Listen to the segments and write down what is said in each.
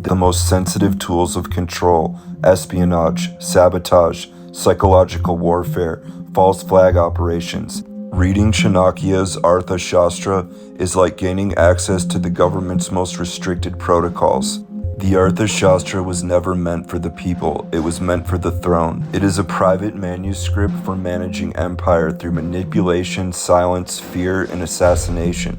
the most sensitive tools of control: espionage, sabotage, psychological warfare, false flag operations. Reading Chanakya's Arthaśāstra is like gaining access to the government's most restricted protocols. The Arthaśāstra was never meant for the people, it was meant for the throne. It is a private manuscript for managing empire through manipulation, silence, fear, and assassination.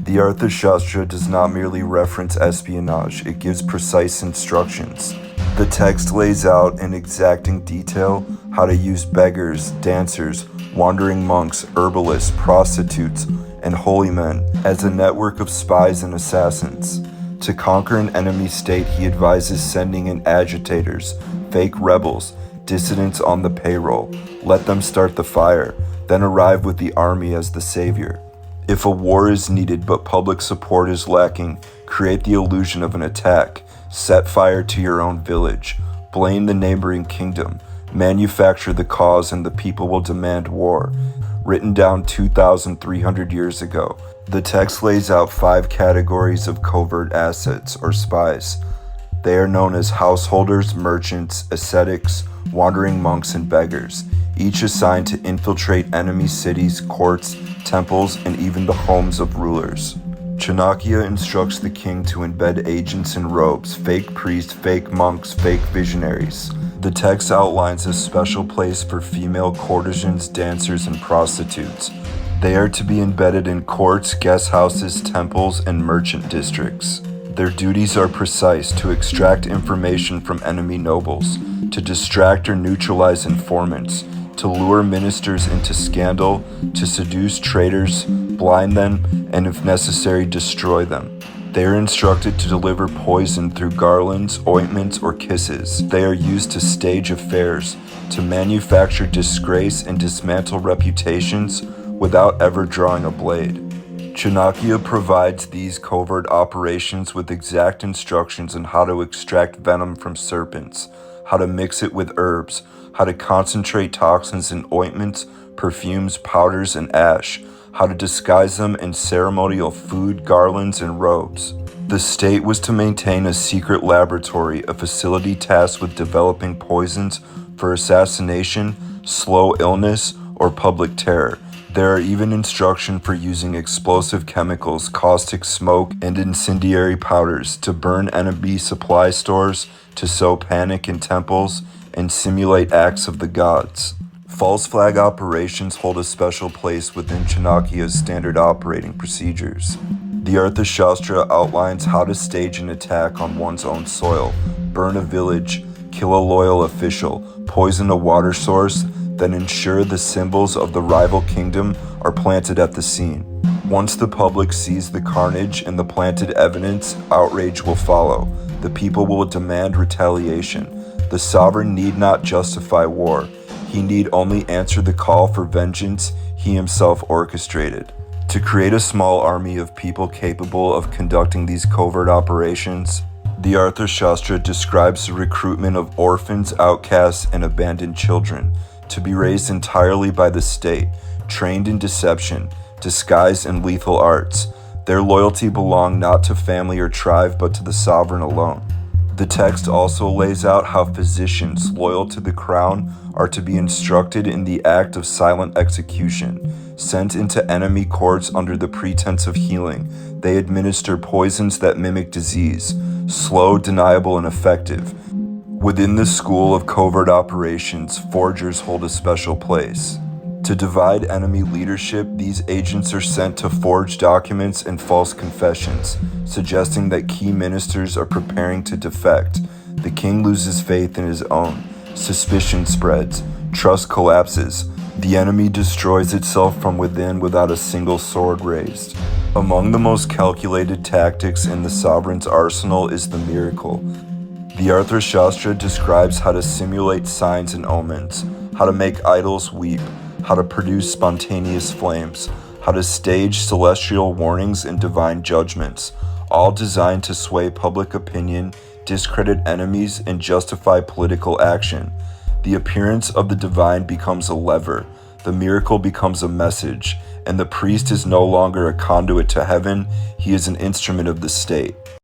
The Arthaśāstra does not merely reference espionage, it gives precise instructions. The text lays out in exacting detail how to use beggars, dancers, wandering monks, herbalists, prostitutes, and holy men as a network of spies and assassins. To conquer an enemy state, he advises sending in agitators, fake rebels, dissidents on the payroll. Let them start the fire, then arrive with the army as the savior. If a war is needed but public support is lacking, create the illusion of an attack. Set fire to your own village. Blame the neighboring kingdom. Manufacture the cause and the people will demand war. Written down 2,300 years ago. The text lays out 5 categories of covert assets, or spies. They are known as householders, merchants, ascetics, wandering monks, and beggars, each assigned to infiltrate enemy cities, courts, temples, and even the homes of rulers. Chanakya instructs the king to embed agents in robes, fake priests, fake monks, fake visionaries. The text outlines a special place for female courtesans, dancers, and prostitutes. They are to be embedded in courts, guest houses, temples, and merchant districts. Their duties are precise: to extract information from enemy nobles, to distract or neutralize informants, to lure ministers into scandal, to seduce traitors, blind them, and if necessary, destroy them. They are instructed to deliver poison through garlands, ointments, or kisses. They are used to stage affairs, to manufacture disgrace and dismantle reputations without ever drawing a blade. Chanakya provides these covert operations with exact instructions on how to extract venom from serpents, how to mix it with herbs, how to concentrate toxins in ointments, perfumes, powders, and ash, how to disguise them in ceremonial food, garlands, and robes. The state was to maintain a secret laboratory, a facility tasked with developing poisons for assassination, slow illness, or public terror. There are even instructions for using explosive chemicals, caustic smoke, and incendiary powders to burn enemy supply stores, to sow panic in temples, and simulate acts of the gods. False flag operations hold a special place within Chanakya's standard operating procedures. The Arthaśāstra outlines how to stage an attack on one's own soil, burn a village, kill a loyal official, poison a water source, then ensure the symbols of the rival kingdom are planted at the scene. Once the public sees the carnage and the planted evidence, outrage will follow. The people will demand retaliation. The sovereign need not justify war. He need only answer the call for vengeance he himself orchestrated. To create a small army of people capable of conducting these covert operations, the Arthaśāstra describes the recruitment of orphans, outcasts, and abandoned children, to be raised entirely by the state, trained in deception, disguise, and lethal arts. Their loyalty belonged not to family or tribe, but to the sovereign alone. The text also lays out how physicians loyal to the crown are to be instructed in the act of silent execution. Sent into enemy courts under the pretense of healing, they administer poisons that mimic disease, slow, deniable, and effective. Within the school of covert operations, forgers hold a special place. To divide enemy leadership, these agents are sent to forge documents and false confessions, suggesting that key ministers are preparing to defect. The king loses faith in his own. Suspicion spreads. Trust collapses. The enemy destroys itself from within without a single sword raised. Among the most calculated tactics in the sovereign's arsenal is the miracle. The Arthaśāstra describes how to simulate signs and omens, how to make idols weep, how to produce spontaneous flames, how to stage celestial warnings and divine judgments, all designed to sway public opinion, discredit enemies, and justify political action. The appearance of the divine becomes a lever, the miracle becomes a message, and the priest is no longer a conduit to heaven, he is an instrument of the state.